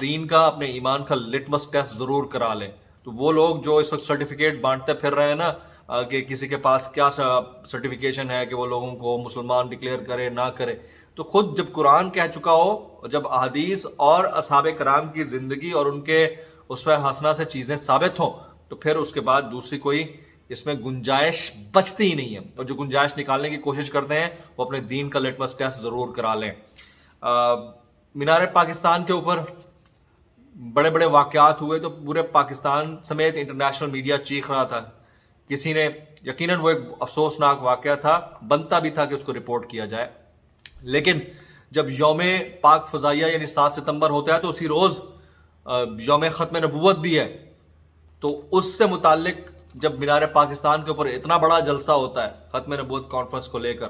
دین کا اپنے ایمان کا لٹمس ٹیسٹ ضرور کرا لیں. تو وہ لوگ جو اس وقت سرٹیفکیٹ بانٹتے پھر رہے ہیں نا کہ کسی کے پاس کیا سرٹیفکیشن ہے کہ وہ لوگوں کو مسلمان ڈکلیئر کرے نہ کرے, تو خود جب قرآن کہہ چکا ہو, جب احادیث اور اصحاب کرام کی زندگی اور ان کے اسوہ حسنہ سے چیزیں ثابت ہوں, تو پھر اس کے بعد دوسری کوئی اس میں گنجائش بچتی ہی نہیں ہے. اور جو گنجائش نکالنے کی کوشش کرتے ہیں وہ اپنے دین کا لٹمس ٹیسٹ ضرور کرا لیں. مینار پاکستان کے اوپر بڑے بڑے واقعات ہوئے تو پورے پاکستان سمیت انٹرنیشنل میڈیا چیخ رہا تھا. کسی نے یقیناً وہ ایک افسوسناک واقعہ تھا, بنتا بھی تھا کہ اس کو رپورٹ کیا جائے, لیکن جب یوم پاک فضائیہ یعنی 7 ستمبر ہوتا ہے تو اسی روز یوم ختم نبوت بھی ہے. تو اس سے متعلق جب مینار پاکستان کے اوپر اتنا بڑا جلسہ ہوتا ہے ختم نبوت کانفرنس کو لے کر,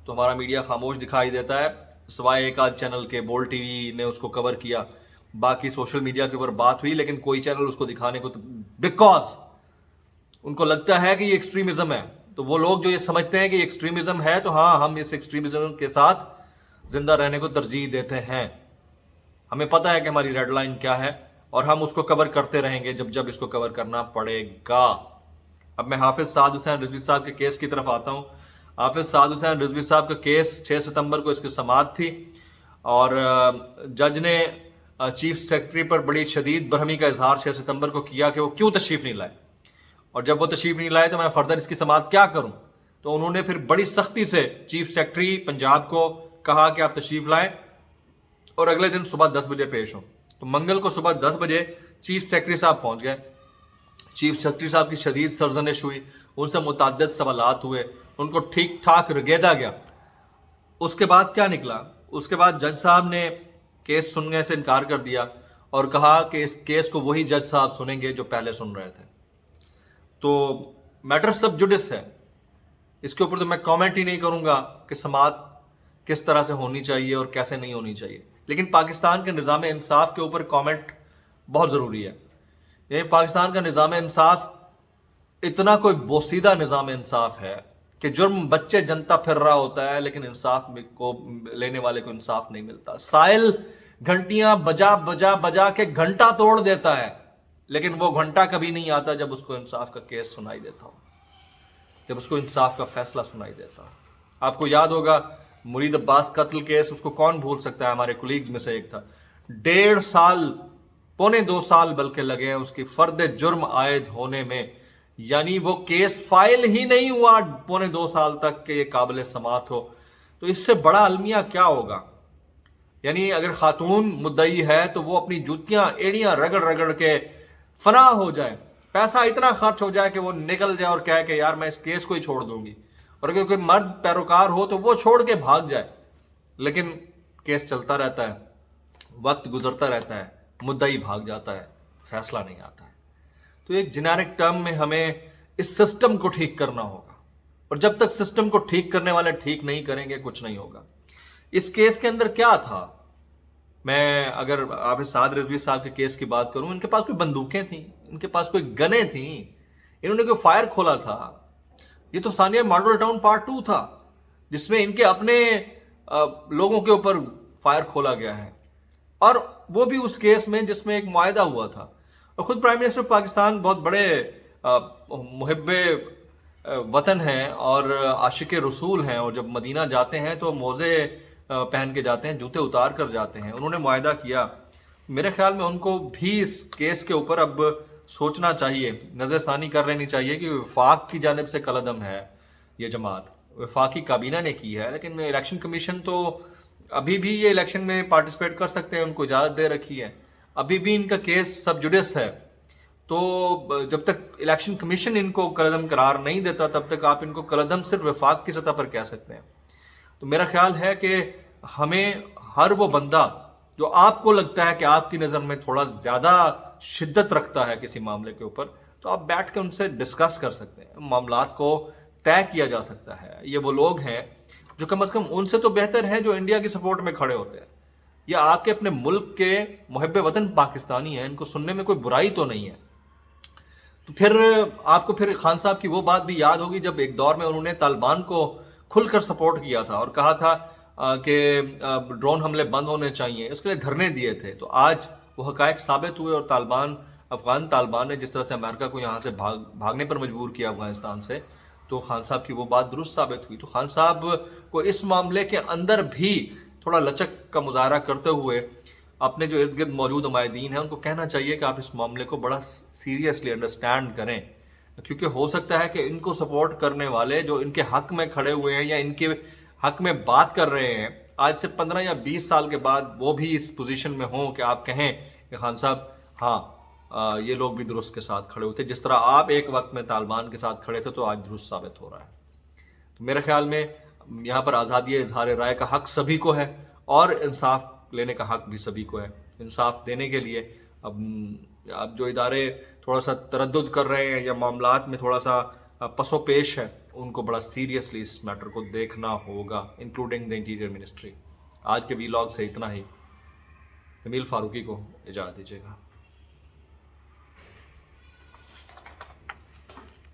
تو ہمارا میڈیا خاموش دکھائی دیتا ہے, سوائے ایک آدھ چینل کے. بول ٹی وی نے اس کو کور کیا, باقی سوشل میڈیا کے اوپر بات ہوئی, لیکن کوئی چینل اس کو دکھانے کو, بیکاز ان کو لگتا ہے کہ یہ ایکسٹریمزم ہے. تو وہ لوگ جو یہ سمجھتے ہیں کہ یہ ایکسٹریمزم ہے, تو ہاں ہم اس ایکسٹریمزم کے ساتھ زندہ رہنے کو ترجیح دیتے ہیں. ہمیں پتہ ہے کہ ہماری ریڈ لائن کیا ہے اور ہم اس کو کور کرتے رہیں گے جب جب اس کو کور کرنا پڑے گا. اب میں حافظ سعد حسین رضوی صاحب کے کیس کی طرف آتا ہوں. حافظ سعد حسین رضوی صاحب کا کیس 6 ستمبر کو اس کی سماعت تھی, اور جج نے چیف سیکرٹری پر بڑی شدید برہمی کا اظہار 6 ستمبر کو کیا کہ وہ کیوں تشریف نہیں لائے, اور جب وہ تشریف نہیں لائے تو میں فردر اس کی سماعت کیا کروں. تو انہوں نے پھر بڑی سختی سے چیف سیکرٹری پنجاب کو کہا کہ آپ تشریف لائیں اور اگلے دن صبح 10 بجے پیش ہوں. تو منگل کو صبح 10 بجے چیف سیکرٹری صاحب پہنچ گئے. چیف سیکرٹری صاحب کی شدید سرزنش ہوئی, ان سے متعدد سوالات ہوئے, ان کو ٹھیک ٹھاک رگیدا گیا. اس کے بعد کیا نکلا, اس کے بعد جج صاحب نے کیس سننے سے انکار کر دیا اور کہا کہ اس کیس کو وہی جج صاحب سنیں گے جو پہلے سن رہے تھے. تو میٹر سب جوڈس ہے, اس کے اوپر تو میں کامنٹ ہی نہیں کروں گا کہ سماعت کس طرح سے ہونی چاہیے اور کیسے نہیں ہونی چاہیے, لیکن پاکستان کے نظام انصاف کے اوپر کامنٹ بہت ضروری ہے. یہ پاکستان کا نظام انصاف اتنا کوئی بوسیدہ نظام انصاف ہے کہ جرم بچے جنتا پھر رہا ہوتا ہے, لیکن انصاف کو لینے والے کو انصاف نہیں ملتا. سائل گھنٹیاں بجا کے گھنٹہ توڑ دیتا ہے, لیکن وہ گھنٹہ کبھی نہیں آتا جب اس کو انصاف کا کیس سنائی دیتا ہو, جب اس کو انصاف کا فیصلہ سنائی دیتا ہو. آپ کو یاد ہوگا مرید عباس قتل کیس, اس کو کون بھول سکتا ہے, ہمارے کولیگز میں سے ایک تھا. 1.5 سال, پونے 2 سال بلکہ لگے ہیں اس کی فرد جرم عائد ہونے میں, یعنی وہ کیس فائل ہی نہیں ہوا پونے 2 سال تک کہ یہ قابل سماعت ہو. تو اس سے بڑا المیہ کیا ہوگا. یعنی اگر خاتون مدعی ہے تو وہ اپنی جوتیاں ایڑیاں رگڑ رگڑ کے فنا ہو جائے, پیسہ اتنا خرچ ہو جائے کہ وہ نکل جائے اور کہے کہ یار میں اس کیس کو ہی چھوڑ دوں گی, اور اگر کوئی مرد پیروکار ہو تو وہ چھوڑ کے بھاگ جائے, لیکن کیس چلتا رہتا ہے, وقت گزرتا رہتا ہے, مدعی بھاگ جاتا ہے, فیصلہ نہیں آتا ہے. تو ایک جنیرک ٹرم میں ہمیں اس سسٹم کو ٹھیک کرنا ہوگا, اور جب تک سسٹم کو ٹھیک کرنے والے ٹھیک نہیں کریں گے کچھ نہیں ہوگا. اس کیس کے اندر کیا تھا, میں اگر حافظ سعد رضوی صاحب کے کیس کی بات کروں, ان کے پاس کوئی بندوقیں تھیں, ان کے پاس کوئی گنیں تھیں, انہوں نے کوئی فائر کھولا تھا. یہ تو ثانیہ ماڈل ٹاؤن پارٹ 2 تھا جس میں ان کے اپنے لوگوں کے اوپر فائر کھولا گیا ہے, اور وہ بھی اس کیس میں جس میں ایک معاہدہ ہوا تھا. اور خود پرائم منسٹر پاکستان بہت بڑے محب وطن ہیں اور عاشق رسول ہیں, اور جب مدینہ جاتے ہیں تو موزے پہن کے جاتے ہیں, جوتے اتار کر جاتے ہیں. انہوں نے معاہدہ کیا. میرے خیال میں ان کو بھی اس کیس کے اوپر اب سوچنا چاہیے, نظر ثانی کر لینی چاہیے کہ وفاق کی جانب سے قلعدم ہے یہ جماعت, وفاقی کابینہ نے کی ہے, لیکن الیکشن کمیشن تو ابھی بھی یہ الیکشن میں پارٹیسپیٹ کر سکتے ہیں, ان کو اجازت دے رکھی ہے. ابھی بھی ان کا کیس سب جوڈس ہے, تو جب تک الیکشن کمیشن ان کو قلعدم قرار نہیں دیتا تب تک آپ ان کو قلعدم صرف وفاق کی سطح پر کہہ سکتے ہیں. تو میرا خیال ہے کہ ہمیں ہر وہ بندہ جو آپ کو لگتا ہے کہ آپ کی نظر میں تھوڑا زیادہ شدت رکھتا ہے کسی معاملے کے اوپر, تو آپ بیٹھ کے ان سے ڈسکس کر سکتے ہیں, معاملات کو طے کیا جا سکتا ہے. یہ وہ لوگ ہیں جو کم از کم ان سے تو بہتر ہیں جو انڈیا کی سپورٹ میں کھڑے ہوتے ہیں, یا آپ کے اپنے ملک کے محب وطن پاکستانی ہیں, ان کو سننے میں کوئی برائی تو نہیں ہے. تو پھر آپ کو پھر خان صاحب کی وہ بات بھی یاد ہوگی جب ایک دور میں انہوں نے طالبان کو کھل کر سپورٹ کیا تھا اور کہا تھا کہ ڈرون حملے بند ہونے چاہیے، اس کے لیے دھرنے دیے تھے، تو آج وہ حقائق ثابت ہوئے، اور افغان طالبان نے جس طرح سے امریکہ کو یہاں سے بھاگنے پر مجبور کیا افغانستان سے، تو خان صاحب کی وہ بات درست ثابت ہوئی۔ تو خان صاحب کو اس معاملے کے اندر بھی تھوڑا لچک کا مظاہرہ کرتے ہوئے اپنے جو ارد گرد موجود عمائدین ہیں ان کو کہنا چاہیے کہ آپ اس معاملے کو بڑا سیریسلی انڈرسٹینڈ کریں، کیونکہ ہو سکتا ہے کہ ان کو سپورٹ کرنے والے جو ان کے حق میں کھڑے ہوئے ہیں یا ان کے حق میں بات کر رہے ہیں، آج سے 15 یا 20 سال کے بعد وہ بھی اس پوزیشن میں ہوں کہ آپ کہیں کہ خان صاحب ہاں یہ لوگ بھی درست کے ساتھ کھڑے ہوتے، جس طرح آپ ایک وقت میں طالبان کے ساتھ کھڑے تھے تو آج درست ثابت ہو رہا ہے۔ تو میرے خیال میں یہاں پر آزادی اظہار رائے کا حق سبھی کو ہے، اور انصاف لینے کا حق بھی سبھی کو ہے۔ انصاف دینے کے لیے اب جو ادارے تھوڑا سا تردد کر رہے ہیں یا معاملات میں تھوڑا سا پس و پیش ہے، ان کو بڑا سیریسلی اس میٹر کو دیکھنا ہوگا، انکلوڈنگ دا انٹیریئر منسٹری۔ آج کے ویلاگ سے اتنا ہی۔ جمیل فاروقی کو اجازت دیجیے گا۔